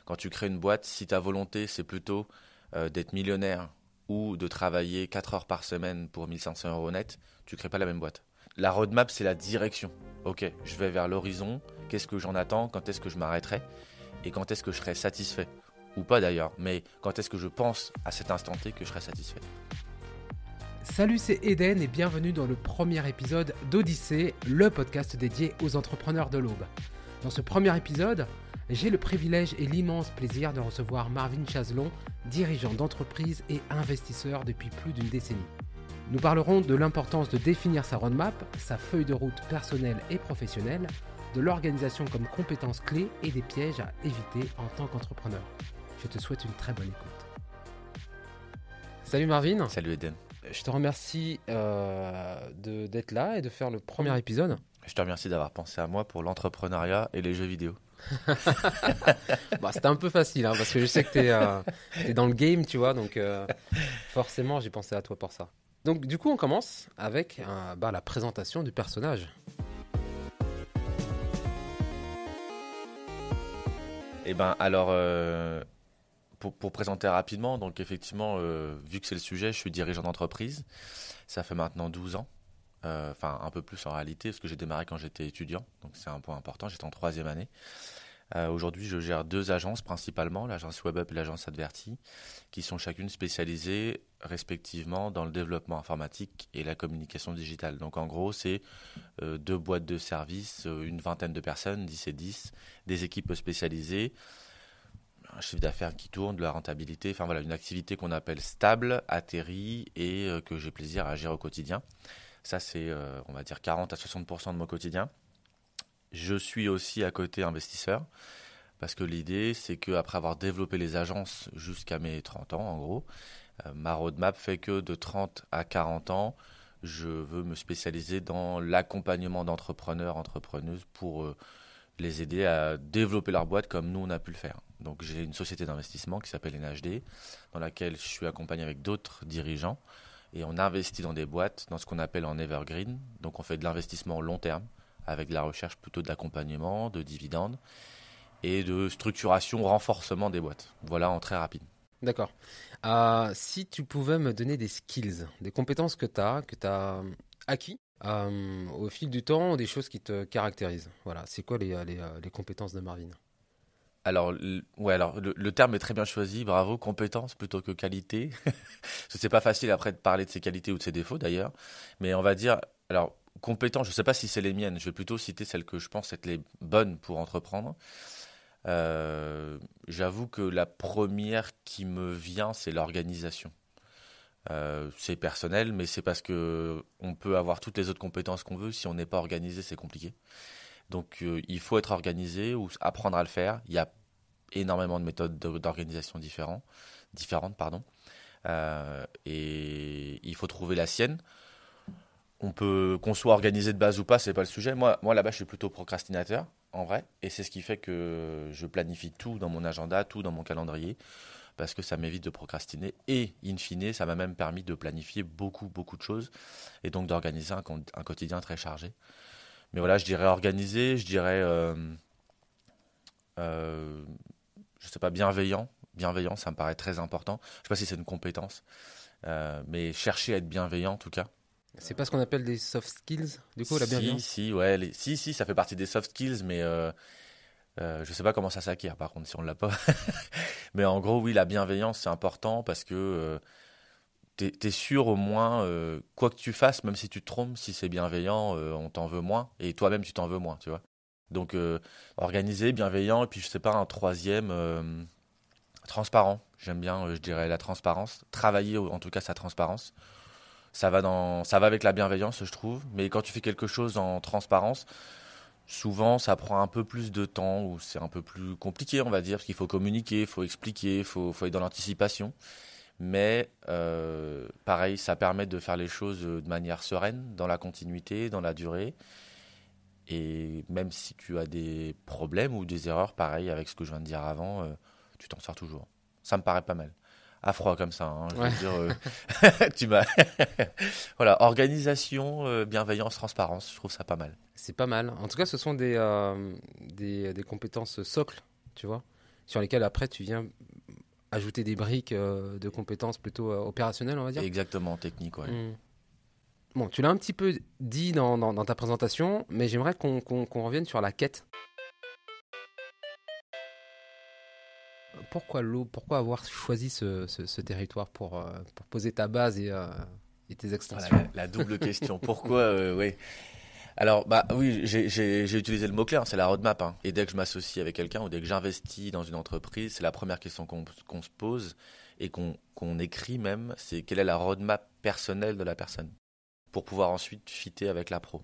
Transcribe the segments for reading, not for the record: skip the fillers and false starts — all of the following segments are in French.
Quand tu crées une boîte, si ta volonté, c'est plutôt d'être millionnaire ou de travailler 4 heures par semaine pour 1500 euros net, tu ne crées pas la même boîte. La roadmap, c'est la direction. Ok, je vais vers l'horizon, qu'est-ce que j'en attends, quand est-ce que je m'arrêterai et quand est-ce que je serai satisfait. Ou pas d'ailleurs, mais quand est-ce que je pense à cet instant T que je serai satisfait. Salut, c'est Eden et bienvenue dans le premier épisode d'Odyssée, le podcast dédié aux entrepreneurs de l'Aube. Dans ce premier épisode, j'ai le privilège et l'immense plaisir de recevoir Marvin Chazelon, dirigeant d'entreprise et investisseur depuis plus d'une décennie. Nous parlerons de l'importance de définir sa roadmap, sa feuille de route personnelle et professionnelle, de l'organisation comme compétence clé et des pièges à éviter en tant qu'entrepreneur. Je te souhaite une très bonne écoute. Salut Marvin. Salut Eden. Je te remercie d'être là et de faire le premier épisode. Je te remercie d'avoir pensé à moi pour l'entrepreneuriat et les jeux vidéo. C'était un peu facile parce que je sais que tu es dans le game, tu vois, donc forcément j'ai pensé à toi pour ça. Donc du coup on commence avec la présentation du personnage. Pour présenter rapidement, donc effectivement, vu que c'est le sujet, je suis dirigeant d'entreprise. Ça fait maintenant 12 ans, un peu plus en réalité, parce que j'ai démarré quand j'étais étudiant, donc c'est un point important, j'étais en 3e année. Aujourd'hui, je gère 2 agences principalement, l'agence WebUp et l'agence Adverti, qui sont chacune spécialisées respectivement dans le développement informatique et la communication digitale. Donc en gros, c'est 2 boîtes de services, une vingtaine de personnes, 10 et 10, des équipes spécialisées, un chiffre d'affaires qui tourne, de la rentabilité, une activité qu'on appelle stable, atterrie et que j'ai plaisir à gérer au quotidien. Ça, c'est, on va dire, 40 à 60% de mon quotidien. Je suis aussi à côté investisseur parce que l'idée, c'est qu'après avoir développé les agences jusqu'à mes 30 ans, en gros, ma roadmap fait que de 30 à 40 ans, je veux me spécialiser dans l'accompagnement d'entrepreneurs, entrepreneuses pour les aider à développer leur boîte comme nous, on a pu le faire. Donc j'ai une société d'investissement qui s'appelle NHD, dans laquelle je suis accompagné avec d'autres dirigeants et on investit dans des boîtes, dans ce qu'on appelle en evergreen. Donc on fait de l'investissement long terme, avec de la recherche plutôt de l'accompagnement, de dividendes et de structuration, renforcement des boîtes. Voilà en très rapide. D'accord. Si tu pouvais me donner des skills, des compétences que tu as acquis au fil du temps, des choses qui te caractérisent. Voilà, c'est quoi les compétences de Marvin ? Alors, le terme est très bien choisi, bravo, compétence plutôt que qualité. C'est pas facile après de parler de ses qualités ou de ses défauts d'ailleurs, mais on va dire, alors, compétences, je ne sais pas si c'est les miennes, je vais plutôt citer celles que je pense être les bonnes pour entreprendre. J'avoue que la première qui me vient, c'est l'organisation. C'est personnel, mais c'est parce que on peut avoir toutes les autres compétences qu'on veut. Si on n'est pas organisé, c'est compliqué. Donc, il faut être organisé ou apprendre à le faire. Il y a énormément de méthodes d'organisation différentes. Et il faut trouver la sienne. Qu'on soit organisé de base ou pas, c'est pas le sujet. Moi là-bas, je suis plutôt procrastinateur, en vrai. Et c'est ce qui fait que je planifie tout dans mon agenda, tout dans mon calendrier, parce que ça m'évite de procrastiner. Et, in fine, ça m'a même permis de planifier beaucoup, beaucoup de choses. Et donc d'organiser un quotidien très chargé. Mais voilà, je dirais organisé, je dirais, je sais pas, bienveillant. Bienveillant, ça me paraît très important. Je sais pas si c'est une compétence, mais chercher à être bienveillant, en tout cas. C'est pas ce qu'on appelle des soft skills, du coup, la bienveillance ? Si, ça fait partie des soft skills, mais je sais pas comment ça s'acquiert, par contre, si on l'a pas. Mais en gros, oui, la bienveillance, c'est important parce que t'es sûr au moins, quoi que tu fasses, même si tu te trompes, si c'est bienveillant, on t'en veut moins, et toi-même, tu t'en veux moins, tu vois. Donc, organisé, bienveillant, et puis, je sais pas, un troisième, transparent. J'aime bien, je dirais, la transparence. Travailler, en tout cas, sa transparence. Ça va avec la bienveillance, je trouve. Mais quand tu fais quelque chose en transparence, souvent, ça prend un peu plus de temps ou c'est un peu plus compliqué, on va dire, parce qu'il faut communiquer, il faut expliquer, il faut être dans l'anticipation. Mais pareil, ça permet de faire les choses de manière sereine, dans la continuité, dans la durée. Et même si tu as des problèmes ou des erreurs, pareil, avec ce que je viens de dire avant, tu t'en sors toujours. Ça me paraît pas mal. À froid comme ça, hein, je veux dire, tu m'as. Voilà, organisation, bienveillance, transparence, je trouve ça pas mal. C'est pas mal. En tout cas, ce sont des compétences socles, tu vois, sur lesquels après tu viens ajouter des briques de compétences plutôt opérationnelles, on va dire. Exactement, technique, ouais. Bon, tu l'as un petit peu dit dans ta présentation, mais j'aimerais qu'on revienne sur la quête. Pourquoi l'Aube? Pourquoi avoir choisi ce territoire pour poser ta base et tes extensions? Voilà, la double question. Pourquoi oui. Alors, oui, j'ai utilisé le mot-clé, c'est la roadmap. Et dès que je m'associe avec quelqu'un ou dès que j'investis dans une entreprise, c'est la première question qu'on se pose et qu'on écrit même, c'est quelle est la roadmap personnelle de la personne pour pouvoir ensuite fitter avec la pro.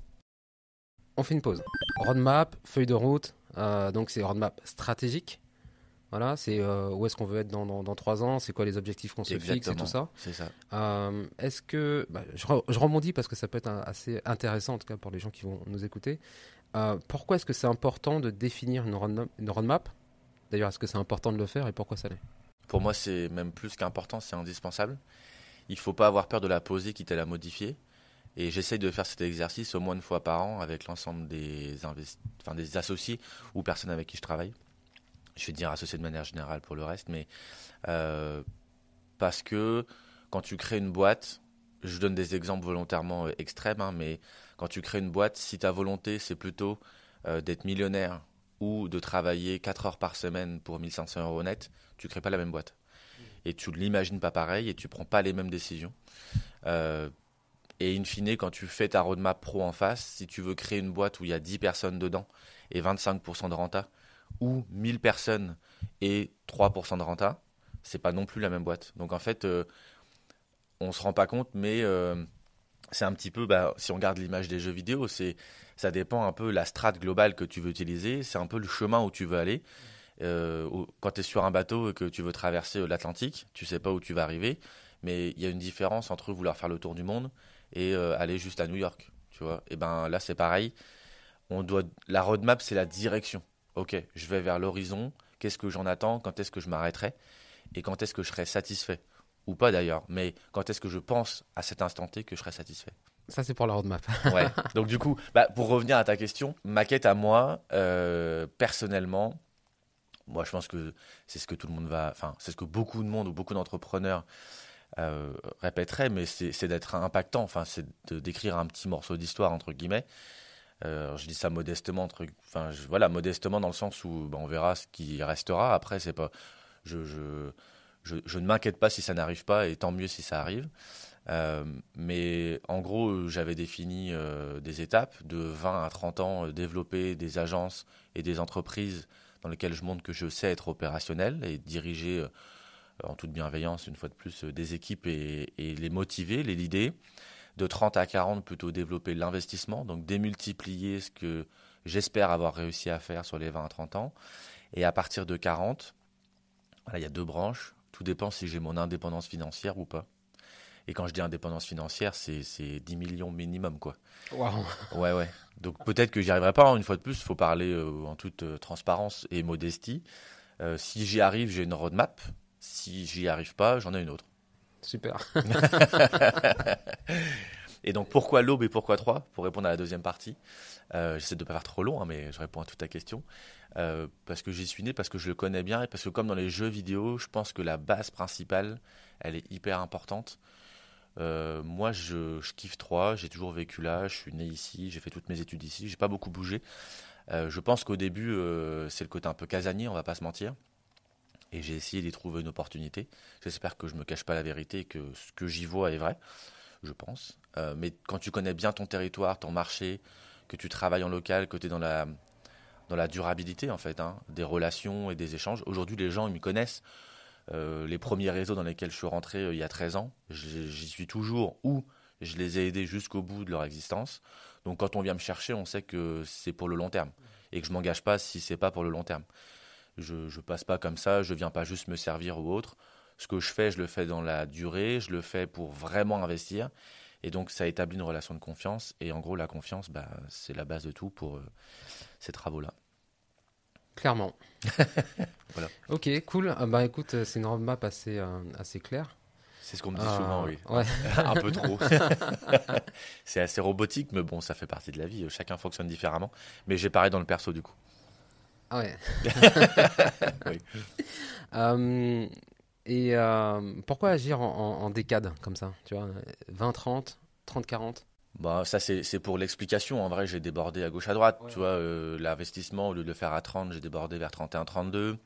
On fait une pause. Roadmap, feuille de route, donc c'est roadmap stratégique. Voilà, c'est où est-ce qu'on veut être dans 3 ans, c'est quoi les objectifs qu'on se fixe et tout ça. C'est ça. Est-ce que, je rebondis parce que ça peut être assez intéressant en tout cas pour les gens qui vont nous écouter. Pourquoi est-ce que c'est important de définir une roadmap? D'ailleurs, est-ce que c'est important de le faire et pourquoi ça l'est? Pour moi, c'est même plus qu'important, c'est indispensable. Il ne faut pas avoir peur de la poser, quitte à la modifier. Et j'essaye de faire cet exercice au moins une fois par an avec l'ensemble des associés ou personnes avec qui je travaille. Je vais dire associé de manière générale pour le reste, mais parce que quand tu crées une boîte, je donne des exemples volontairement extrêmes, mais quand tu crées une boîte, si ta volonté c'est plutôt d'être millionnaire ou de travailler 4 heures par semaine pour 1 500 € net, tu ne crées pas la même boîte. Et tu ne l'imagines pas pareil et tu ne prends pas les mêmes décisions. Et in fine, quand tu fais ta roadmap pro en face, si tu veux créer une boîte où il y a 10 personnes dedans et 25% de renta, ou 1000 personnes et 3% de renta, c'est pas non plus la même boîte. Donc en fait, on se rend pas compte, mais c'est un petit peu, si on regarde l'image des jeux vidéo, ça dépend un peu la strate globale que tu veux utiliser, c'est un peu le chemin où tu veux aller. Quand tu es sur un bateau et que tu veux traverser l'Atlantique, tu sais pas où tu vas arriver, mais il y a une différence entre vouloir faire le tour du monde et aller juste à New York, tu vois. Et là c'est pareil, la roadmap c'est la direction. Ok, je vais vers l'horizon, qu'est-ce que j'en attends, quand est-ce que je m'arrêterai et quand est-ce que je serai satisfait, ou pas d'ailleurs, mais quand est-ce que je pense à cet instant T que je serai satisfait. Ça c'est pour la roadmap. Ouais, donc du coup, pour revenir à ta question, ma quête à moi, personnellement, moi je pense que c'est ce que tout le monde c'est ce que beaucoup de monde ou beaucoup d'entrepreneurs répéteraient, mais c'est d'être impactant, c'est d'écrire un petit morceau d'histoire entre guillemets. Je dis ça modestement, modestement dans le sens où on verra ce qui restera. Après, c'est pas, je ne m'inquiète pas si ça n'arrive pas, et tant mieux si ça arrive. Mais en gros, j'avais défini des étapes de 20 à 30 ans, développer des agences et des entreprises dans lesquelles je montre que je sais être opérationnel et diriger en toute bienveillance, une fois de plus, des équipes et les motiver, les leader. De 30 à 40, plutôt développer l'investissement, donc démultiplier ce que j'espère avoir réussi à faire sur les 20 à 30 ans. Et à partir de 40, il y a 2 branches. Tout dépend si j'ai mon indépendance financière ou pas. Et quand je dis indépendance financière, c'est 10 millions minimum, quoi. Waouh. Ouais. Donc peut-être que j'y arriverai pas. Une fois de plus, il faut parler en toute transparence et modestie. Si j'y arrive, j'ai une roadmap. Si j'y arrive pas, j'en ai une autre. Super. Et donc pourquoi l'Aube et pourquoi 3 pour répondre à la deuxième partie. J'essaie de ne pas faire trop long, mais je réponds à toute ta question. Parce que j'y suis né, parce que je le connais bien et parce que comme dans les jeux vidéo, je pense que la base principale, elle est hyper importante. Moi, je kiffe 3, j'ai toujours vécu là, je suis né ici, j'ai fait toutes mes études ici, j'ai pas beaucoup bougé. Je pense qu'au début, c'est le côté un peu casanier, on va pas se mentir. Et j'ai essayé d'y trouver une opportunité. J'espère que je ne me cache pas la vérité et que ce que j'y vois est vrai, je pense. Mais quand tu connais bien ton territoire, ton marché, que tu travailles en local, que tu es dans la durabilité, en fait, des relations et des échanges. Aujourd'hui, les gens, ils me connaissent. Les premiers réseaux dans lesquels je suis rentré il y a 13 ans, j'y suis toujours ou je les ai aidés jusqu'au bout de leur existence. Donc quand on vient me chercher, on sait que c'est pour le long terme et que je ne m'engage pas si ce n'est pas pour le long terme. Je passe pas comme ça, je viens pas juste me servir ou autre. Ce que je le fais dans la durée, je le fais pour vraiment investir. Et donc, ça établit une relation de confiance. Et en gros, la confiance, c'est la base de tout pour ces travaux-là. Clairement. Voilà. Ok, cool. Écoute, c'est une roadmap assez claire. C'est ce qu'on me dit souvent, oui. Ouais. Un peu trop. C'est assez robotique, mais bon, ça fait partie de la vie. Chacun fonctionne différemment. Mais j'ai pareil dans le perso, du coup. Ah ouais. Oui. Euh, Pourquoi agir en décades comme ça, tu vois, 20-30, 30-40? Bah, ça, c'est pour l'explication. En vrai, j'ai débordé à gauche, à droite. Ouais. Tu vois, l'investissement, au lieu de le faire à 30, j'ai débordé vers 31, 32.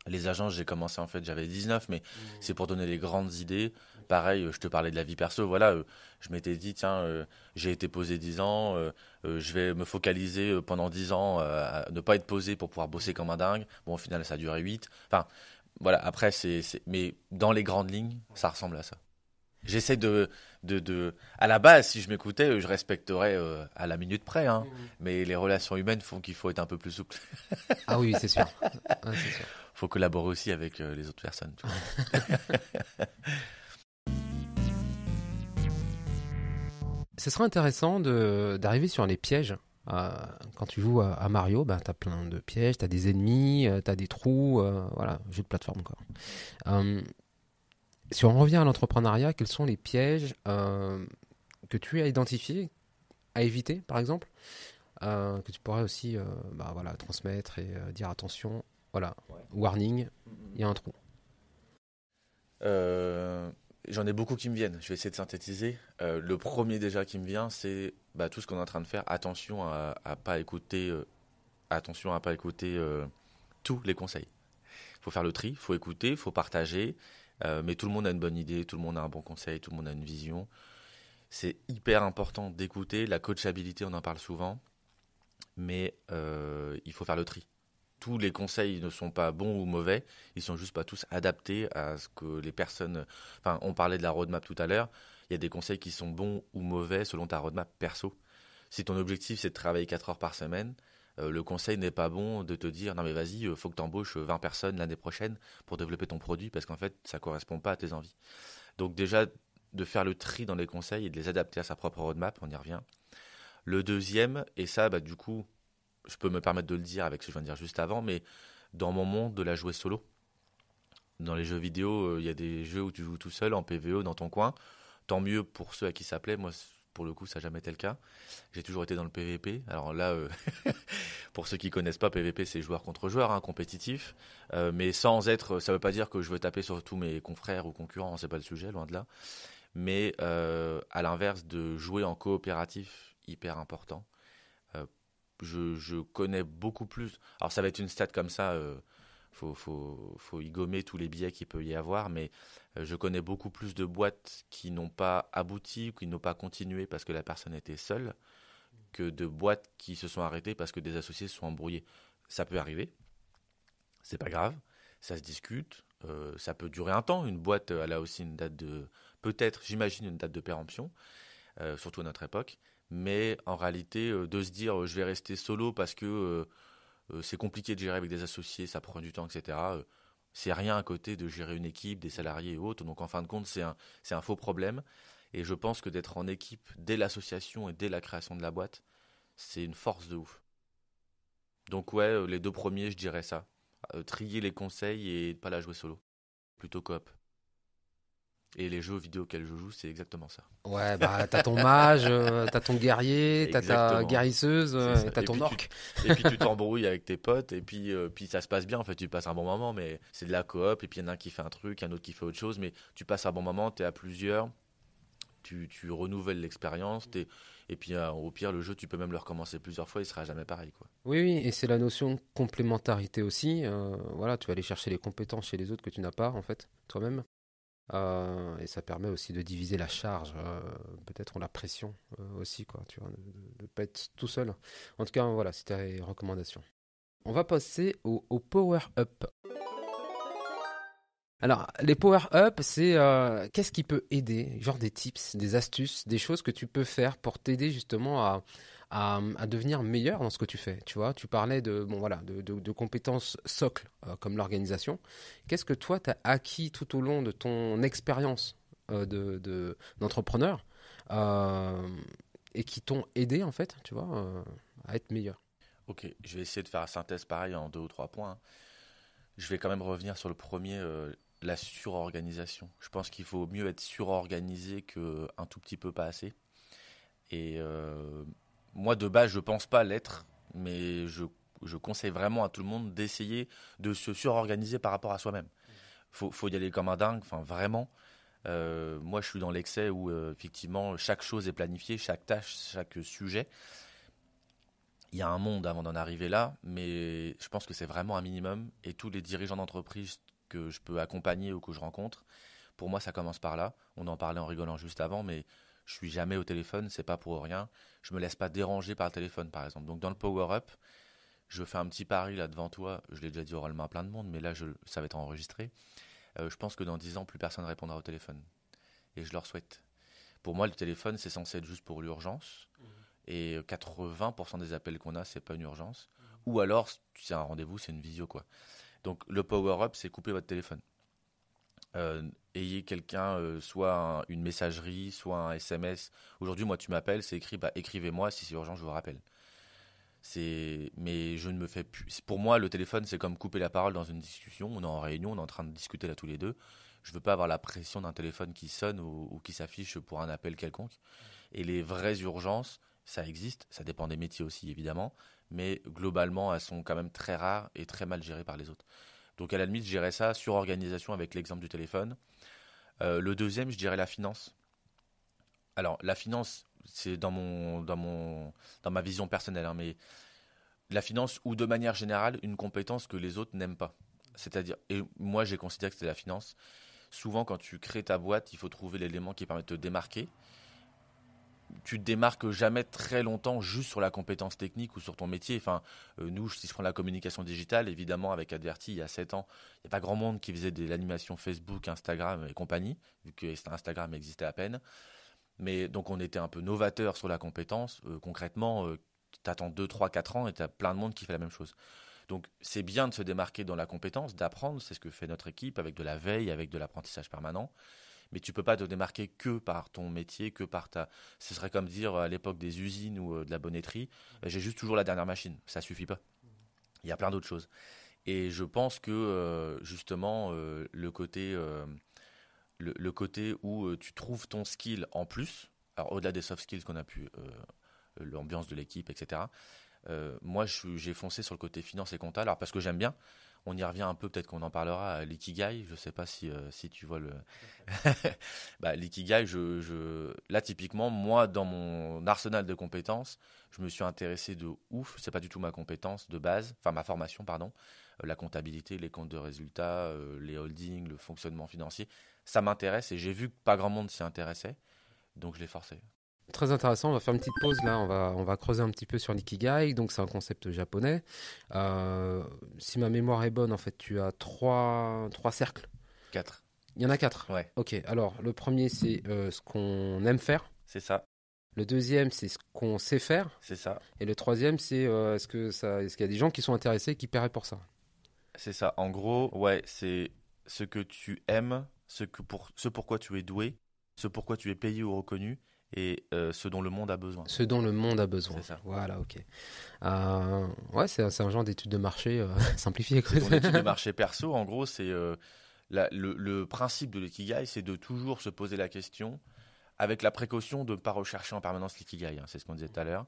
Les agences, j'ai commencé en fait, j'avais 19, mais c'est pour donner les grandes idées. Pareil, je te parlais de la vie perso. Voilà, je m'étais dit, tiens, j'ai été posé 10 ans, je vais me focaliser pendant 10 ans à ne pas être posé pour pouvoir bosser comme un dingue. Bon, au final, ça a duré 8. Enfin, voilà, après, mais dans les grandes lignes, ça ressemble à ça. J'essaie à la base, si je m'écoutais, je respecterais à la minute près, hein. Mais les relations humaines font qu'il faut être un peu plus souple. Ah oui, c'est sûr. Ouais, c'est sûr. Faut collaborer aussi avec les autres personnes, tu vois. Ce serait intéressant d'arriver sur les pièges. Euh, Quand tu joues à Mario, bah, tu as plein de pièges, tu as des ennemis, tu as des trous, voilà, jeu de plateforme quoi. Euh, Si on revient à l'entrepreneuriat, quels sont les pièges que tu as identifiés, à éviter par exemple, que tu pourrais aussi bah, voilà, transmettre et dire attention, voilà, warning, il y a un trou. Euh, J'en ai beaucoup qui me viennent. Je vais essayer de synthétiser. Le premier déjà qui me vient, c'est bah, tout ce qu'on est en train de faire. Attention à pas écouter tous les conseils. Il faut faire le tri, il faut écouter, il faut partager. Mais tout le monde a une bonne idée, tout le monde a un bon conseil, tout le monde a une vision. C'est hyper important d'écouter. La coachabilité, on en parle souvent, mais il faut faire le tri. Tous les conseils ne sont pas bons ou mauvais, ils sont juste pas tous adaptés à ce que les personnes. Enfin, on parlait de la roadmap tout à l'heure. Il y a des conseils qui sont bons ou mauvais selon ta roadmap perso. Si ton objectif c'est de travailler 4 heures par semaine, le conseil n'est pas bon de te dire non mais vas-y, faut que tu embauches 20 personnes l'année prochaine pour développer ton produit parce qu'en fait ça correspond pas à tes envies. Donc déjà de faire le tri dans les conseils et de les adapter à sa propre roadmap, on y revient. Le deuxième, et ça bah, du coup je peux me permettre de le dire avec ce que je viens de dire juste avant, mais dans mon monde de la jouer solo, dans les jeux vidéo, il y a des jeux où tu joues tout seul en PvE dans ton coin. Tant mieux pour ceux à qui ça plaît. Moi, pour le coup, ça n'a jamais été le cas. J'ai toujours été dans le PvP. Alors là, pour ceux qui connaissent pas, PvP, c'est joueur contre joueur, hein, compétitif. Mais sans être, ça veut pas dire que je veux taper sur tous mes confrères ou concurrents, c'est pas le sujet, loin de là. Mais à l'inverse de jouer en coopératif, hyper important. Euh, je connais beaucoup plus. Alors ça va être une stat comme ça. Faut y gommer tous les biais qu'il peut y avoir, mais je connais beaucoup plus de boîtes qui n'ont pas abouti ou qui n'ont pas continué parce que la personne était seule que de boîtes qui se sont arrêtées parce que des associés se sont embrouillés. Ça peut arriver, c'est pas grave, ça se discute, ça peut durer un temps. Une boîte, elle a aussi une date de, peut-être, j'imagine, une date de péremption, surtout à notre époque. Mais en réalité, de se dire je vais rester solo parce que c'est compliqué de gérer avec des associés, ça prend du temps, etc. C'est rien à côté de gérer une équipe, des salariés et autres. Donc en fin de compte, c'est un faux problème. Et je pense que d'être en équipe dès l'association et dès la création de la boîte, c'est une force de ouf. Donc ouais, les deux premiers, je dirais ça. Trier les conseils et ne pas la jouer solo. Plutôt coop. Et les jeux vidéo auxquels je joue, c'est exactement ça. Ouais, bah t'as ton mage, t'as ton guerrier, t'as ta Exactement. guérisseuse, C'est ça. et t'as Et ton puis orc. et puis tu t'embrouilles avec tes potes, et puis ça se passe bien, en fait, tu passes un bon moment, mais c'est de la coop, et puis il y en a un qui fait un truc, un autre qui fait autre chose, mais tu passes un bon moment, tu es à plusieurs, tu renouvelles l'expérience, et puis au pire, le jeu, tu peux même le recommencer plusieurs fois, il sera jamais pareil, quoi. Oui, oui, et c'est la notion de complémentarité aussi. Voilà, tu vas aller chercher les compétences chez les autres que tu n'as pas, en fait, toi-même. Et ça permet aussi de diviser la charge, peut-être la pression aussi, quoi, tu vois, de pas être tout seul. En tout cas, voilà, c'était les recommandations. On va passer au power-up. Alors, les power-up, c'est qu'est-ce qui peut aider, genre des tips, des astuces, des choses que tu peux faire pour t'aider justement à devenir meilleur dans ce que tu fais. Tu vois, tu parlais de, bon, voilà, de compétences socles comme l'organisation. Qu'est-ce que toi, tu as acquis tout au long de ton expérience d'entrepreneur euh, et qui t'ont aidé, en fait, tu vois, à être meilleur? Ok, je vais essayer de faire la synthèse pareil en deux ou trois points, hein. Je vais quand même revenir sur le premier, la surorganisation. Je pense qu'il faut mieux être surorganisé qu'un tout petit peu pas assez. Et moi, de base, je pense pas l'être, mais je conseille vraiment à tout le monde d'essayer de se surorganiser par rapport à soi-même. Faut y aller comme un dingue, enfin vraiment. Moi, je suis dans l'excès où effectivement chaque chose est planifiée, chaque tâche, chaque sujet. Il y a un monde avant d'en arriver là, mais je pense que c'est vraiment un minimum. Et tous les dirigeants d'entreprise que je peux accompagner ou que je rencontre, pour moi, ça commence par là. On en parlait en rigolant juste avant, mais je suis jamais au téléphone, c'est pas pour rien. Je me laisse pas déranger par le téléphone, par exemple. Donc dans le Power Up, je fais un petit pari là devant toi. Je l'ai déjà dit oralement à plein de monde, mais là, ça va être enregistré. Je pense que dans 10 ans, plus personne ne répondra au téléphone. Et je leur souhaite. Pour moi, le téléphone, c'est censé être juste pour l'urgence. Et 80% des appels qu'on a, c'est pas une urgence. Ou alors, c'est un rendez-vous, c'est une visio, quoi. Donc, le power-up, c'est couper votre téléphone. Ayez quelqu'un, soit une messagerie, soit un SMS. Aujourd'hui, moi, tu m'appelles, c'est écrit, écrivez-moi, si c'est urgent, je vous rappelle. Mais je ne me fais plus. Pour moi, le téléphone, c'est comme couper la parole dans une discussion. On est en réunion, on est en train de discuter là tous les deux. Je veux pas avoir la pression d'un téléphone qui sonne ou qui s'affiche pour un appel quelconque. Et les vraies urgences, ça existe. Ça dépend des métiers aussi, évidemment. Mais globalement, elles sont quand même très rares et très mal gérées par les autres. Donc, à la limite, je dirais ça sur organisation avec l'exemple du téléphone. Le deuxième, je dirais la finance. Alors, la finance, c'est dans ma vision personnelle, hein, mais la finance ou de manière générale, une compétence que les autres n'aiment pas. C'est-à-dire, et moi j'ai considéré que c'était la finance. Souvent, quand tu crées ta boîte, il faut trouver l'élément qui permet de te démarquer. Tu te démarques jamais très longtemps juste sur la compétence technique ou sur ton métier. Enfin, nous, si je prends la communication digitale, évidemment, avec Adverti, il y a 7 ans, il n'y a pas grand monde qui faisait de l'animation Facebook, Instagram et compagnie, vu que Instagram existait à peine. Mais donc, on était un peu novateur sur la compétence. Concrètement, tu attends 2, 3, 4 ans et tu as plein de monde qui fait la même chose. Donc, c'est bien de se démarquer dans la compétence, d'apprendre. C'est ce que fait notre équipe avec de la veille, avec de l'apprentissage permanent. Mais tu ne peux pas te démarquer que par ton métier, que par ta... Ce serait comme dire à l'époque des usines ou de la bonneterie, j'ai juste toujours la dernière machine. Ça ne suffit pas. Il y a plein d'autres choses. Et je pense que justement, le côté où tu trouves ton skill en plus, alors au-delà des soft skills qu'on a pu, l'ambiance de l'équipe, etc. Moi, j'ai foncé sur le côté finance et compta, alors parce que j'aime bien. On y revient un peu, peut-être qu'on en parlera à l'ikigai. Je ne sais pas si tu vois le. L'ikigai, là, typiquement, moi, dans mon arsenal de compétences, je me suis intéressé de ouf. Ce n'est pas du tout ma compétence de base, enfin ma formation, pardon. La comptabilité, les comptes de résultats, les holdings, le fonctionnement financier. Ça m'intéresse et j'ai vu que pas grand monde s'y intéressait. Donc, je l'ai forcé. Très intéressant, on va faire une petite pause là, on va creuser un petit peu sur l'ikigai, donc c'est un concept japonais. Si ma mémoire est bonne, en fait, tu as trois cercles. 4. Il y en a 4. Ouais. Ok, alors le premier c'est ce qu'on aime faire. C'est ça. Le deuxième c'est ce qu'on sait faire. C'est ça. Et le troisième c'est est-ce qu'il y a des gens qui sont intéressés et qui paieraient pour ça. C'est ça. En gros, ouais, c'est ce que tu aimes, ce pourquoi tu es doué, ce pourquoi tu es payé ou reconnu. Et ce dont le monde a besoin. Ce dont le monde a besoin. C'est ça. Voilà, ok. Ouais, c'est un genre d'étude de marché simplifiée. C'est ton étude de marché perso. En gros, c'est le principe de l'ikigai, c'est de toujours se poser la question avec la précaution de ne pas rechercher en permanence l'ikigai. Hein, c'est ce qu'on disait tout à l'heure.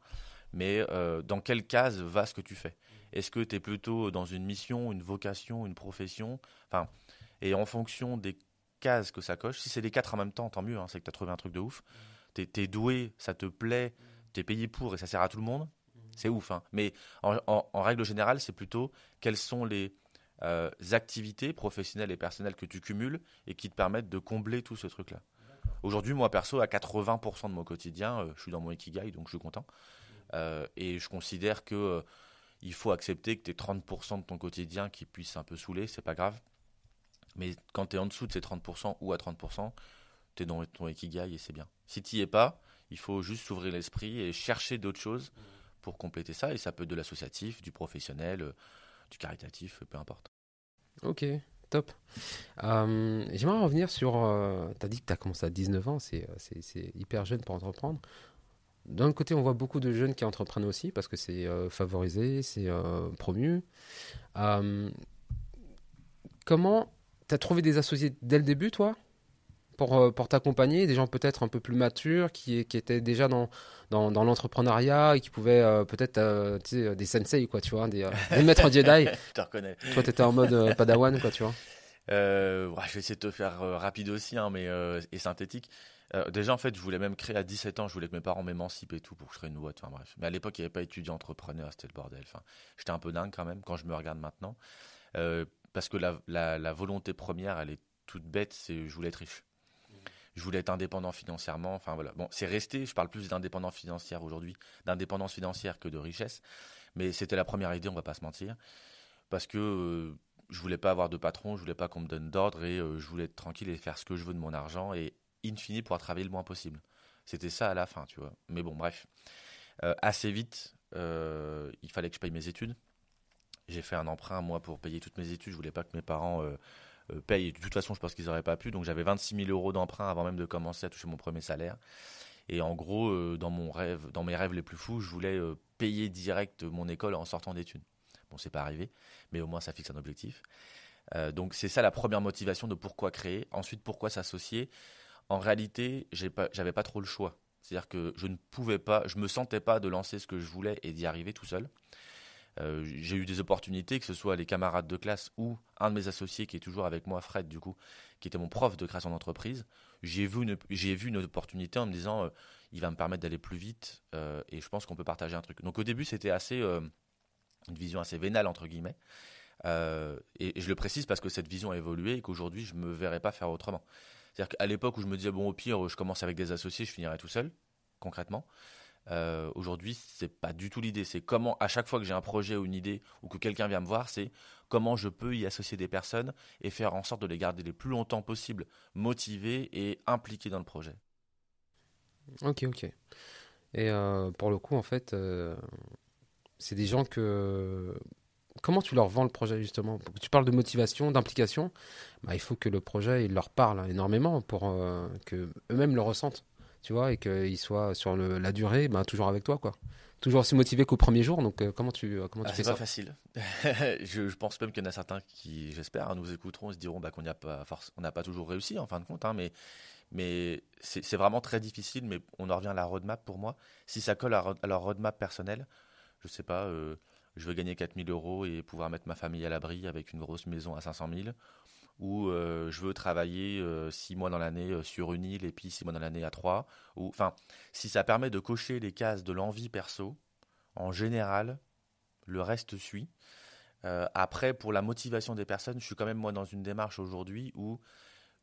Mais dans quelle case va ce que tu fais ? Est-ce que tu es plutôt dans une mission, une vocation, une profession ? Enfin, et en fonction des cases que ça coche, si c'est les 4 en même temps, tant mieux. Hein, c'est que tu as trouvé un truc de ouf. T'es doué, ça te plaît, t'es payé pour et ça sert à tout le monde, c'est ouf. Hein. Mais en règle générale, c'est plutôt quelles sont les activités professionnelles et personnelles que tu cumules et qui te permettent de combler tout ce truc-là. Aujourd'hui, moi, perso, à 80% de mon quotidien, je suis dans mon ikigai, donc je suis content. Et je considère que il faut accepter que tu aies 30% de ton quotidien qui puisse un peu saouler, c'est pas grave. Mais quand tu es en dessous de ces 30% ou à 30%, tu es dans ton ikigai et c'est bien. Si tu n'y es pas, il faut juste s'ouvrir l'esprit et chercher d'autres choses pour compléter ça. Et ça peut être de l'associatif, du professionnel, du caritatif, peu importe. Ok, top. J'aimerais revenir sur... tu as dit que tu as commencé à 19 ans, c'est hyper jeune pour entreprendre. D'un côté, on voit beaucoup de jeunes qui entreprennent aussi parce que c'est favorisé, c'est promu. Comment tu as trouvé des associés dès le début, toi ? pour t'accompagner, des gens peut-être un peu plus matures, qui étaient déjà dans l'entrepreneuriat et qui pouvaient peut-être, tu sais, des sensei, quoi, tu vois, des maîtres Jedi. Je te reconnais. Toi, tu étais en mode padawan, quoi, tu vois. Ouais, je vais essayer de te faire rapide aussi, hein, et synthétique. Déjà, en fait, je voulais même créer à 17 ans, je voulais que mes parents m'émancipent et tout pour que je crée une boîte. Enfin, bref. Mais à l'époque, il n'y avait pas étudiant entrepreneur, c'était le bordel. Enfin, j'étais un peu dingue quand même quand je me regarde maintenant. Parce que la volonté première, elle est toute bête, c'est je voulais être riche. Je voulais être indépendant financièrement. Enfin, voilà. Bon, c'est resté, je parle plus d'indépendance financière aujourd'hui, d'indépendance financière que de richesse. Mais c'était la première idée, on va pas se mentir. Parce que je voulais pas avoir de patron, je voulais pas qu'on me donne d'ordre et je voulais être tranquille et faire ce que je veux de mon argent et in fine pouvoir travailler le moins possible. C'était ça à la fin, tu vois. Mais bon, bref. Assez vite, il fallait que je paye mes études. J'ai fait un emprunt, moi, pour payer toutes mes études. Je voulais pas que mes parents payent. Et de toute façon, je pense qu'ils n'auraient pas pu. Donc, j'avais 26 000 euros d'emprunt avant même de commencer à toucher mon premier salaire. Et en gros, dans mes rêves les plus fous, je voulais payer direct mon école en sortant d'études. Bon, c'est pas arrivé, mais au moins ça fixe un objectif. Donc c'est ça la première motivation de pourquoi créer. Ensuite, pourquoi s'associer. En réalité, j'avais pas trop le choix. C'est-à-dire que je ne pouvais pas, je me sentais pas de lancer ce que je voulais et d'y arriver tout seul. J'ai eu des opportunités, que ce soit les camarades de classe ou un de mes associés qui est toujours avec moi, Fred, du coup, qui était mon prof de création d'entreprise. J'ai vu une opportunité en me disant, il va me permettre d'aller plus vite et je pense qu'on peut partager un truc. Donc au début, c'était une vision assez vénale, entre guillemets. Et je le précise parce que cette vision a évolué et qu'aujourd'hui, je ne me verrais pas faire autrement. C'est-à-dire qu'à l'époque où je me disais, bon, au pire, je commence avec des associés, je finirai tout seul, concrètement. Aujourd'hui, c'est pas du tout l'idée. C'est comment, à chaque fois que j'ai un projet ou une idée ou que quelqu'un vient me voir, c'est comment je peux y associer des personnes et faire en sorte de les garder le plus longtemps possible motivés et impliqués dans le projet. Ok, ok. Et pour le coup, en fait, c'est des gens que... Comment tu leur vends le projet, justement? Tu parles de motivation, d'implication. Bah, il faut que le projet, il leur parle énormément pour que eux-mêmes le ressentent, tu vois, et qu'ils soient sur la durée, bah, toujours avec toi, quoi. Toujours aussi motivés qu'au premier jour. Donc, comment tu fais C'est pas ça? facile. Je pense même qu'il y en a certains qui, j'espère, nous écouteront et se diront bah, on n'a pas toujours réussi en fin de compte, hein, mais c'est vraiment très difficile. Mais on en revient à la roadmap pour moi. Si ça colle à leur roadmap personnelle, je sais pas, je veux gagner 4 000 euros et pouvoir mettre ma famille à l'abri avec une grosse maison à 500 000, ou je veux travailler 6 mois dans l'année sur une île et puis 6 mois dans l'année à 3. Enfin, si ça permet de cocher les cases de l'envie perso, en général, le reste suit. Après, pour la motivation des personnes, je suis quand même moi dans une démarche aujourd'hui où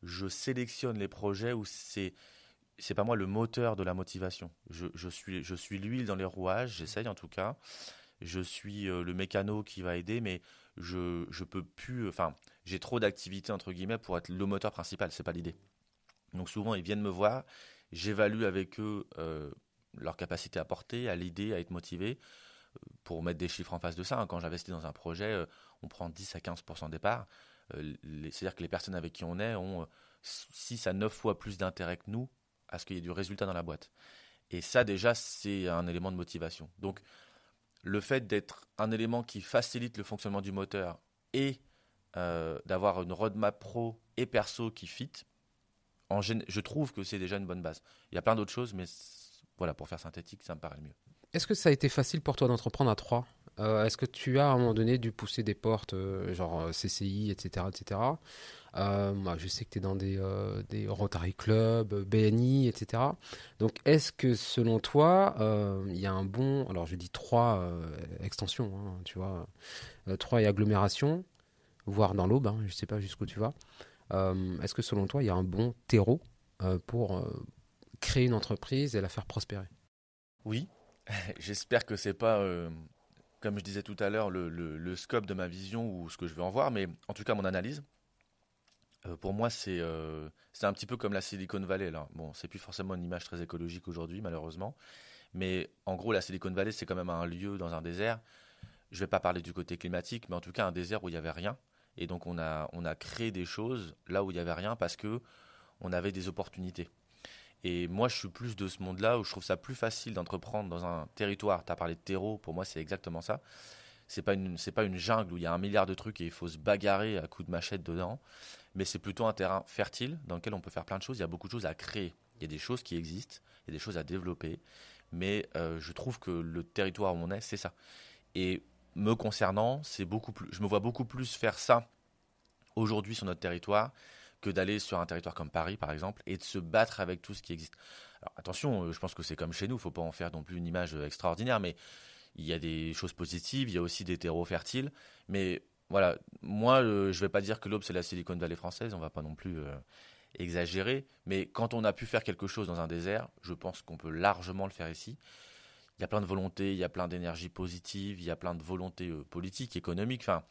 je sélectionne les projets où c'est pas moi le moteur de la motivation. Je suis l'huile dans les rouages, j'essaye en tout cas. Je suis le mécano qui va aider, mais je peux plus. Enfin, j'ai trop d'activités entre guillemets pour être le moteur principal. C'est pas l'idée. Donc souvent ils viennent me voir, j'évalue avec eux leur capacité à porter, à l'idée, à être motivé. Pour mettre des chiffres en face de ça, hein, quand j'investis dans un projet, on prend 10 à 15% des parts. C'est-à-dire que les personnes avec qui on est ont 6 à 9 fois plus d'intérêt que nous à ce qu'il y ait du résultat dans la boîte. Et ça, déjà, c'est un élément de motivation. Donc, le fait d'être un élément qui facilite le fonctionnement du moteur et d'avoir une roadmap pro et perso qui fit, je trouve que c'est déjà une bonne base. Il y a plein d'autres choses, mais voilà, pour faire synthétique, ça me paraît le mieux. Est-ce que ça a été facile pour toi d'entreprendre à trois? Est-ce que tu as à un moment donné dû pousser des portes, genre CCI, etc., etc. Moi, je sais que tu es dans des Rotary Club, BNI, etc. Donc, est-ce que selon toi, il y a un bon... Alors, je dis trois extensions, hein, tu vois. Trois et agglomération, voire dans l'Aube, hein, je ne sais pas jusqu'où tu vas. Est-ce que selon toi, il y a un bon terreau pour créer une entreprise et la faire prospérer? Oui, j'espère que c'est pas, comme je disais tout à l'heure, le scope de ma vision ou ce que je veux en voir, mais en tout cas mon analyse. Pour moi, c'est un petit peu comme la Silicon Valley, là. Bon, c'est plus forcément une image très écologique aujourd'hui, malheureusement. Mais en gros, la Silicon Valley, c'est quand même un lieu dans un désert. Je ne vais pas parler du côté climatique, mais en tout cas un désert où il n'y avait rien. Et donc on a créé des choses là où il n'y avait rien parce que on avait des opportunités. Et moi, je suis plus de ce monde-là où je trouve ça plus facile d'entreprendre dans un territoire. Tu as parlé de terreau, pour moi, c'est exactement ça. c'est pas une jungle où il y a 1 milliard de trucs et il faut se bagarrer à coups de machette dedans, mais c'est plutôt un terrain fertile dans lequel on peut faire plein de choses. Il y a beaucoup de choses à créer. Il y a des choses qui existent, il y a des choses à développer, mais je trouve que le territoire où on est, c'est ça. Et me concernant, je me vois beaucoup plus faire ça aujourd'hui sur notre territoire que d'aller sur un territoire comme Paris, par exemple, et de se battre avec tout ce qui existe. Alors attention, je pense que c'est comme chez nous, il ne faut pas en faire non plus une image extraordinaire, mais il y a des choses positives, il y a aussi des terreaux fertiles, mais voilà, moi, je ne vais pas dire que l'Aube, c'est la Silicon Valley française, on ne va pas non plus exagérer, mais quand on a pu faire quelque chose dans un désert, je pense qu'on peut largement le faire ici. Il y a plein de volontés, il y a plein d'énergie positive, il y a plein de volontés politiques, économiques, enfin,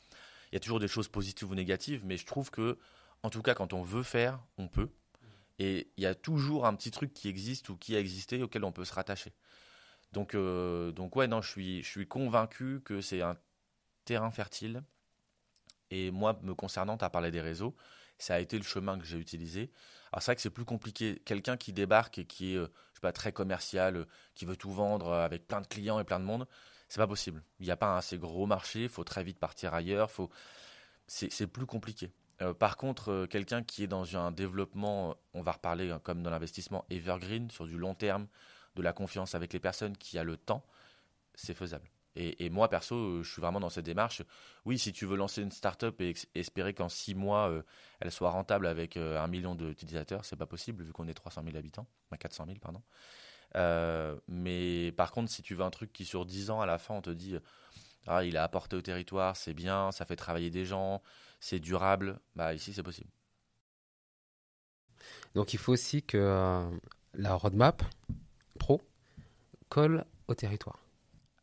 il y a toujours des choses positives ou négatives, mais je trouve que, en tout cas, quand on veut faire, on peut. Et il y a toujours un petit truc qui existe ou qui a existé auquel on peut se rattacher. Donc ouais, non, je suis convaincu que c'est un terrain fertile. Et moi, me concernant, tu as parlé des réseaux, ça a été le chemin que j'ai utilisé. Alors c'est vrai que c'est plus compliqué. Quelqu'un qui débarque et qui est, je sais pas, très commercial, qui veut tout vendre avec plein de clients et plein de monde, c'est pas possible. Il n'y a pas un assez gros marché, il faut très vite partir ailleurs, c'est plus compliqué. Par contre, quelqu'un qui est dans un développement, on va reparler comme dans l'investissement evergreen, sur du long terme, de la confiance avec les personnes, qui a le temps, c'est faisable. Et moi, perso, je suis vraiment dans cette démarche. Oui, si tu veux lancer une startup et espérer qu'en 6 mois, elle soit rentable avec 1 million d'utilisateurs, c'est pas possible vu qu'on est 300 000 habitants, enfin 400 000, pardon. Mais par contre, si tu veux un truc qui sur 10 ans, à la fin, on te dit ah, il a apporté au territoire, c'est bien, ça fait travailler des gens, c'est durable, bah ici, c'est possible. Donc il faut aussi que la roadmap pro colle au territoire.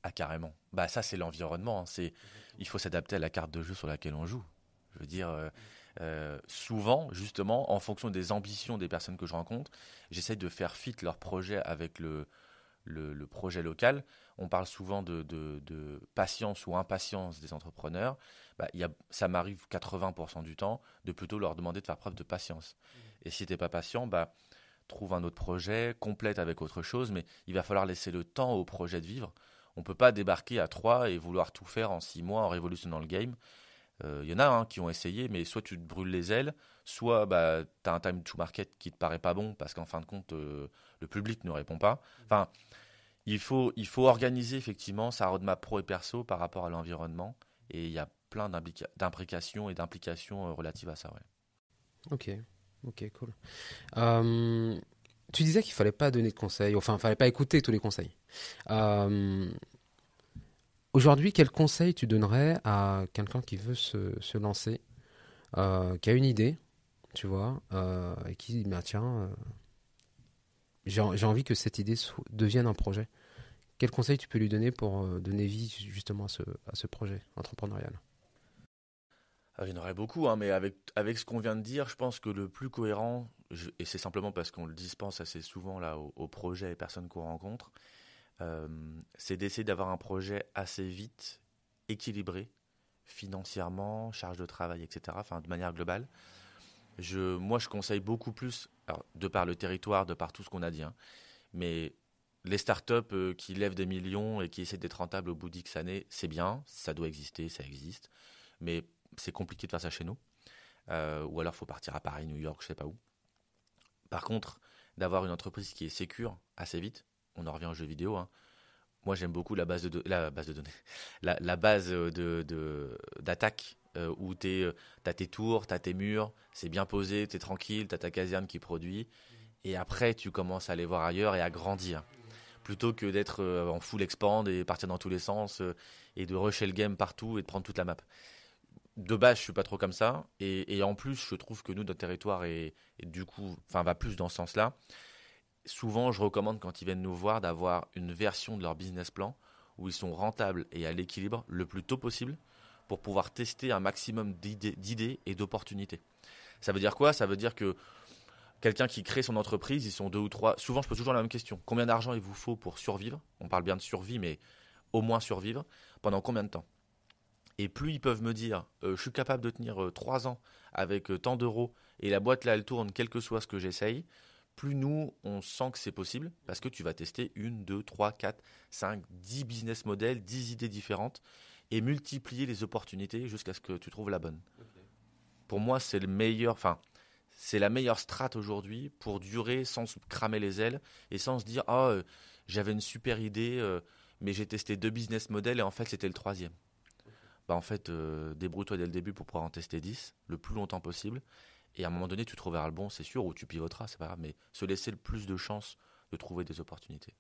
Ah, carrément. Bah, ça, c'est l'environnement, hein. Il faut s'adapter à la carte de jeu sur laquelle on joue. Je veux dire, souvent, justement, en fonction des ambitions des personnes que je rencontre, j'essaie de faire fit leur projet avec le projet local. On parle souvent de patience ou impatience des entrepreneurs. Bah, ça m'arrive 80% du temps de plutôt leur demander de faire preuve de patience. Et si tu n'es pas patient, bah, trouve un autre projet, complète avec autre chose, mais il va falloir laisser le temps au projet de vivre. On ne peut pas débarquer à 3 et vouloir tout faire en 6 mois en révolutionnant le game. Il y en a qui ont essayé, mais soit tu te brûles les ailes, soit bah, tu as un time to market qui te paraît pas bon parce qu'en fin de compte, le public ne répond pas. Enfin, il faut organiser effectivement sa roadmap pro et perso par rapport à l'environnement. Et il y a plein d'imbrications et d'implications relatives à ça. Ouais. Ok, ok, cool. Tu disais qu'il fallait pas donner de conseils, enfin, il fallait pas écouter tous les conseils. Euh, Aujourd'hui, quel conseil tu donnerais à quelqu'un qui veut se lancer, qui a une idée, tu vois, et qui dit, bah, tiens, j'ai envie que cette idée devienne un projet. Quel conseil tu peux lui donner pour donner vie justement à ce projet entrepreneurial? Ah, il y en aurait beaucoup, hein, mais avec ce qu'on vient de dire, je pense que le plus cohérent, et c'est simplement parce qu'on le dispense assez souvent là, aux projets et personnes qu'on rencontre, euh, c'est d'essayer d'avoir un projet assez vite, équilibré, financièrement, charge de travail, etc., enfin de manière globale. Moi, je conseille beaucoup plus, alors, de par le territoire, de par tout ce qu'on a dit, hein, mais les startups qui lèvent des millions et qui essaient d'être rentables au bout d'X années, c'est bien, ça doit exister, ça existe, mais c'est compliqué de faire ça chez nous. Ou alors, il faut partir à Paris, New York, je sais pas où. Par contre, d'avoir une entreprise qui est sécure assez vite, on en revient aux jeux vidéo, hein. Moi, j'aime beaucoup la base de données, la base d'attaque où tu as tes tours, tu as tes murs, c'est bien posé, tu es tranquille, tu as ta caserne qui produit. Et après, tu commences à aller voir ailleurs et à grandir. Plutôt que d'être en full expand et partir dans tous les sens et de rusher le game partout et de prendre toute la map. De base, je suis pas trop comme ça. Et en plus, je trouve que nous, notre territoire est du coup, enfin, va plus dans ce sens-là. Souvent, je recommande quand ils viennent nous voir d'avoir une version de leur business plan où ils sont rentables et à l'équilibre le plus tôt possible pour pouvoir tester un maximum d'idées et d'opportunités. Ça veut dire quoi? Ça veut dire que quelqu'un qui crée son entreprise, ils sont deux ou trois. Souvent, je pose toujours la même question. Combien d'argent il vous faut pour survivre? On parle bien de survie, mais au moins survivre. Pendant combien de temps? Et plus ils peuvent me dire, je suis capable de tenir 3 ans avec tant d'euros et la boîte là, elle tourne, quel que soit ce que j'essaye, plus nous, on sent que c'est possible parce que tu vas tester 1, 2, 3, 4, 5, 10 business models, 10 idées différentes. et multiplier les opportunités jusqu'à ce que tu trouves la bonne. Pour moi, c'est c'est la meilleure strate aujourd'hui pour durer sans se cramer les ailes et sans se dire j'avais une super idée, mais j'ai testé 2 business models et en fait c'était le 3e. En fait, débrouille-toi dès le début pour pouvoir en tester 10 le plus longtemps possible. Et à un moment donné, tu trouveras le bon, c'est sûr, ou tu pivoteras, c'est pas grave, mais se laisser le plus de chances de trouver des opportunités.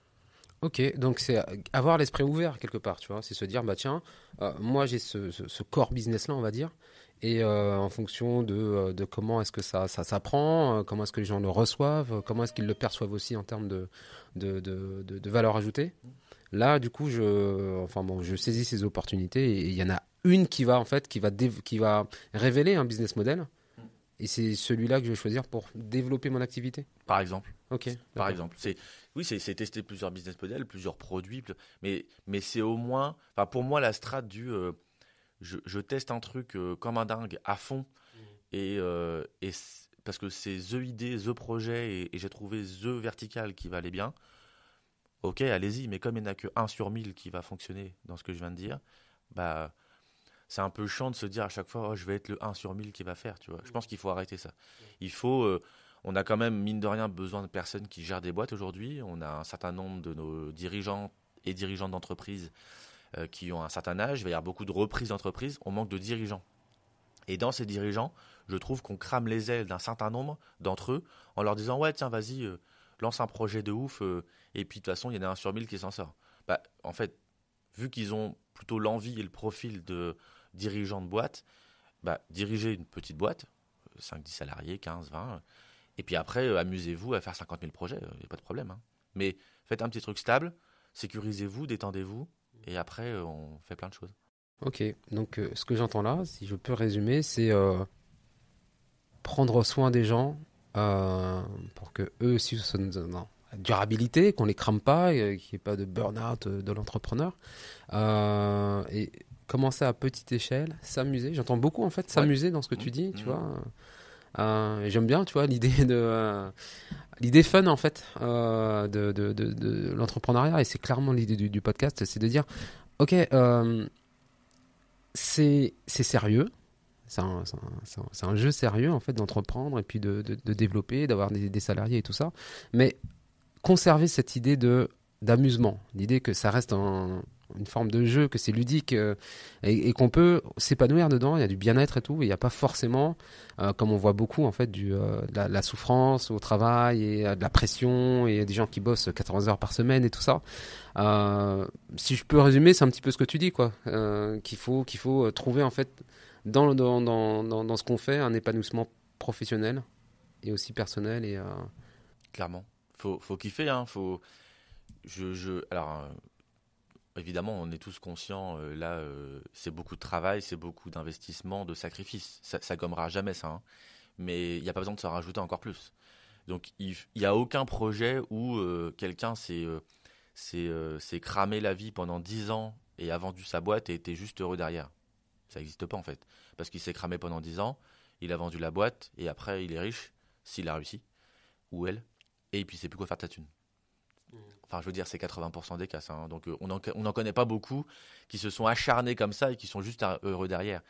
Ok, donc c'est avoir l'esprit ouvert quelque part, tu vois. C'est se dire, tiens, moi j'ai ce core business-là, on va dire, et en fonction de comment est-ce que ça s'apprend, comment est-ce que les gens le reçoivent, comment est-ce qu'ils le perçoivent aussi en termes de valeur ajoutée. Là, du coup, je saisis ces opportunités et il y en a une qui va révéler un business model. Et c'est celui-là que je vais choisir pour développer mon activité. Par exemple. Ok. Par exemple. C'est tester plusieurs business models, plusieurs produits, mais c'est au moins, pour moi, la strate je teste un truc comme un dingue à fond parce que c'est the idée, the projet et j'ai trouvé the vertical qui va aller bien. Ok, allez-y, mais comme il n'y en a que 1 sur 1000 qui va fonctionner dans ce que je viens de dire, c'est un peu chiant de se dire à chaque fois je vais être le 1 sur 1000 qui va faire, tu vois. Je pense qu'il faut arrêter ça. On a quand même mine de rien besoin de personnes qui gèrent des boîtes aujourd'hui. On a un certain nombre de nos dirigeants et dirigeantes d'entreprise qui ont un certain âge. Il va y avoir beaucoup de reprises d'entreprise. On manque de dirigeants. Et dans ces dirigeants, je trouve qu'on crame les ailes d'un certain nombre d'entre eux en leur disant ouais tiens vas-y lance un projet de ouf et puis de toute façon il y en a 1 sur 1000 qui s'en sort. En fait, vu qu'ils ont plutôt l'envie et le profil de dirigeants de boîte, diriger une petite boîte, 5-10 salariés, 15, 20, et puis après, amusez-vous à faire 50 000 projets, il n'y a pas de problème. Hein. Mais faites un petit truc stable, sécurisez-vous, détendez-vous, et après, on fait plein de choses. Ok, donc ce que j'entends là, si je peux résumer, c'est prendre soin des gens pour que eux aussi soient dans la durabilité, qu'on les crame pas, qu'il n'y ait pas de burn-out de l'entrepreneur. Et commencer à petite échelle, s'amuser. J'entends beaucoup en fait s'amuser dans ce que tu dis, tu vois. J'aime bien, tu vois, l'idée fun en fait de l'entrepreneuriat et c'est clairement l'idée du podcast, c'est de dire, ok, c'est sérieux. C'est un jeu sérieux en fait d'entreprendre et puis de développer, d'avoir des salariés et tout ça, mais conserver cette idée d'amusement, l'idée que ça reste une forme de jeu, que c'est ludique et qu'on peut s'épanouir dedans, il y a du bien-être et tout, et il n'y a pas forcément, comme on voit beaucoup en fait, de la souffrance au travail et de la pression et des gens qui bossent 80 heures par semaine et tout ça. Si je peux résumer, c'est un petit peu ce que tu dis, quoi, qu'il faut trouver en fait dans ce qu'on fait un épanouissement professionnel et aussi personnel et clairement. Faut kiffer, hein. Alors, évidemment, on est tous conscients. C'est beaucoup de travail, c'est beaucoup d'investissement, de sacrifices. Ça gommera jamais ça, hein. Mais il n'y a pas besoin de se rajouter encore plus. Donc, il n'y a aucun projet où quelqu'un s'est cramé la vie pendant 10 ans et a vendu sa boîte et était juste heureux derrière. Ça n'existe pas en fait. Parce qu'il s'est cramé pendant 10 ans, il a vendu la boîte et après il est riche, s'il a réussi, ou elle. Et puis, il ne sait plus quoi faire de sa thune. Enfin, je veux dire, c'est 80% des cas, ça, hein. Donc, on n'en connaît pas beaucoup qui se sont acharnés comme ça et qui sont juste heureux derrière.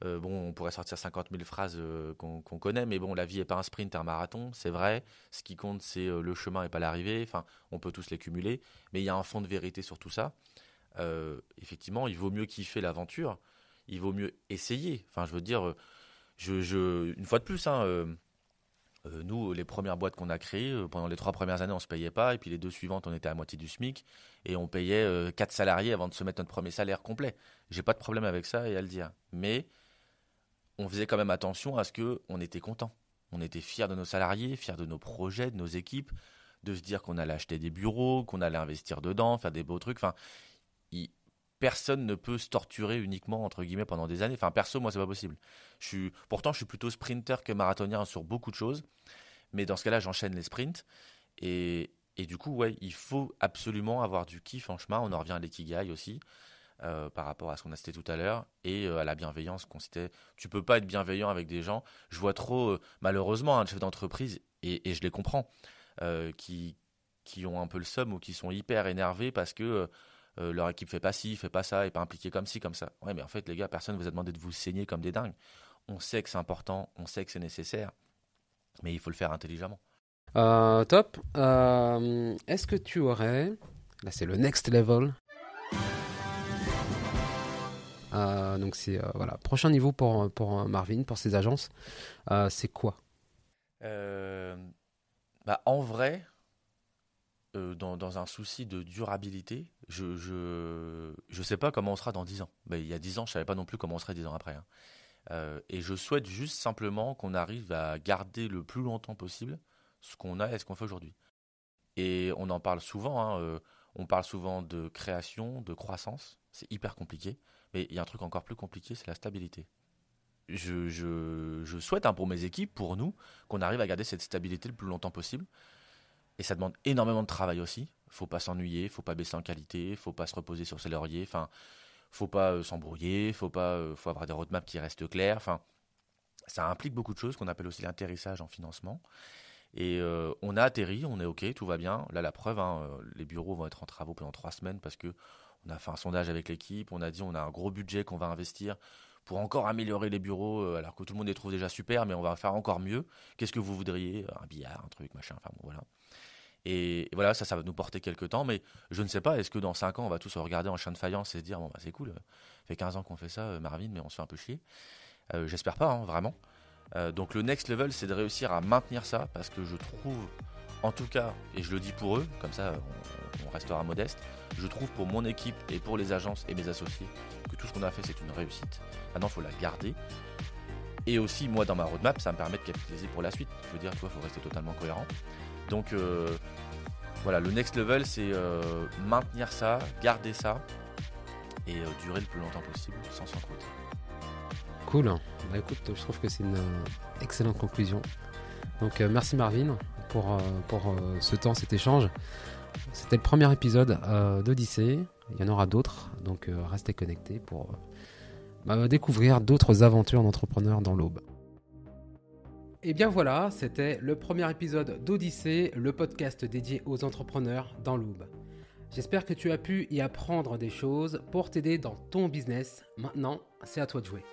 On pourrait sortir 50 000 phrases qu'on connaît, mais bon, la vie n'est pas un sprint, un marathon, c'est vrai. Ce qui compte, c'est le chemin et pas l'arrivée. Enfin, on peut tous les cumuler, mais il y a un fond de vérité sur tout ça. Effectivement, il vaut mieux kiffer l'aventure, il vaut mieux essayer. Enfin, je veux dire, une fois de plus, hein, nous, les premières boîtes qu'on a créées, pendant les 3 premières années, on ne se payait pas. Et puis les 2 suivantes, on était à moitié du SMIC. Et on payait 4 salariés avant de se mettre notre premier salaire complet. J'ai pas de problème avec ça et à le dire. Mais on faisait quand même attention à ce qu'on était content. On était fiers de nos salariés, fiers de nos projets, de nos équipes, de se dire qu'on allait acheter des bureaux, qu'on allait investir dedans, faire des beaux trucs. Enfin, personne ne peut se torturer uniquement, entre guillemets, pendant des années. Enfin, perso, moi, c'est pas possible. Pourtant, je suis plutôt sprinter que marathonien sur beaucoup de choses. Mais dans ce cas-là, j'enchaîne les sprints. Et du coup, ouais, il faut absolument avoir du kiff en chemin. On en revient à l'ikigai aussi, par rapport à ce qu'on a cité tout à l'heure, et à la bienveillance qu'on citait. Tu peux pas être bienveillant avec des gens. Je vois trop, malheureusement, un chef d'entreprise, et je les comprends, qui ont un peu le seum ou qui sont hyper énervés parce que leur équipe fait pas ci, fait pas ça, est pas impliquée comme ci, comme ça. Ouais, mais en fait, les gars, personne vous a demandé de vous saigner comme des dingues. On sait que c'est important, on sait que c'est nécessaire, mais il faut le faire intelligemment. Top. Est-ce que tu aurais, là c'est le next level, donc c'est voilà, prochain niveau pour Marvin, pour ses agences, c'est quoi? En vrai, dans un souci de durabilité, je sais pas comment on sera dans 10 ans. Mais il y a 10 ans, je savais pas non plus comment on serait 10 ans après, hein. Et je souhaite juste simplement qu'on arrive à garder le plus longtemps possible ce qu'on a et ce qu'on fait aujourd'hui. Et on en parle souvent, hein, on parle souvent de création, de croissance, c'est hyper compliqué, mais il y a un truc encore plus compliqué, c'est la stabilité. Je souhaite, hein, pour mes équipes, pour nous, qu'on arrive à garder cette stabilité le plus longtemps possible. Et ça demande énormément de travail aussi. Faut pas s'ennuyer, faut pas baisser en qualité, faut pas se reposer sur ses lauriers. Enfin, faut pas s'embrouiller, faut avoir des roadmaps qui restent clairs. Enfin, ça implique beaucoup de choses qu'on appelle aussi l'atterrissage en financement. Et on a atterri, on est OK, tout va bien. Là, la preuve, hein, les bureaux vont être en travaux pendant 3 semaines parce que on a fait un sondage avec l'équipe. On a dit on a un gros budget qu'on va investir pour encore améliorer les bureaux, alors que tout le monde les trouve déjà super, mais on va faire encore mieux. Qu'est-ce que vous voudriez? Un billard, un truc, machin, enfin bon, voilà. Et voilà, ça va nous porter quelques temps, mais je ne sais pas, est-ce que dans 5 ans, on va tous se regarder en chien de faïence et se dire, bon, bah, c'est cool, ça fait 15 ans qu'on fait ça, Marvin, mais on se fait un peu chier. J'espère pas, hein, vraiment. Donc le next level, c'est de réussir à maintenir ça, parce que je trouve, en tout cas, et je le dis pour eux, comme ça on restera modeste, je trouve pour mon équipe et pour les agences et mes associés que tout ce qu'on a fait, c'est une réussite. Maintenant, il faut la garder. Et aussi, moi, dans ma roadmap, ça me permet de capitaliser pour la suite. Je veux dire, tu vois, il faut rester totalement cohérent. Donc voilà, le next level, c'est maintenir ça, garder ça et durer le plus longtemps possible sans s'encrouter. Cool. Bah écoute, je trouve que c'est une excellente conclusion. Donc merci Marvin pour ce temps, cet échange. C'était le premier épisode d'Odyssée. Il y en aura d'autres, donc restez connectés pour découvrir d'autres aventures d'entrepreneurs dans l'Aube. Et bien voilà, c'était le premier épisode d'Odyssée, le podcast dédié aux entrepreneurs dans l'Aube. J'espère que tu as pu y apprendre des choses pour t'aider dans ton business. Maintenant, c'est à toi de jouer.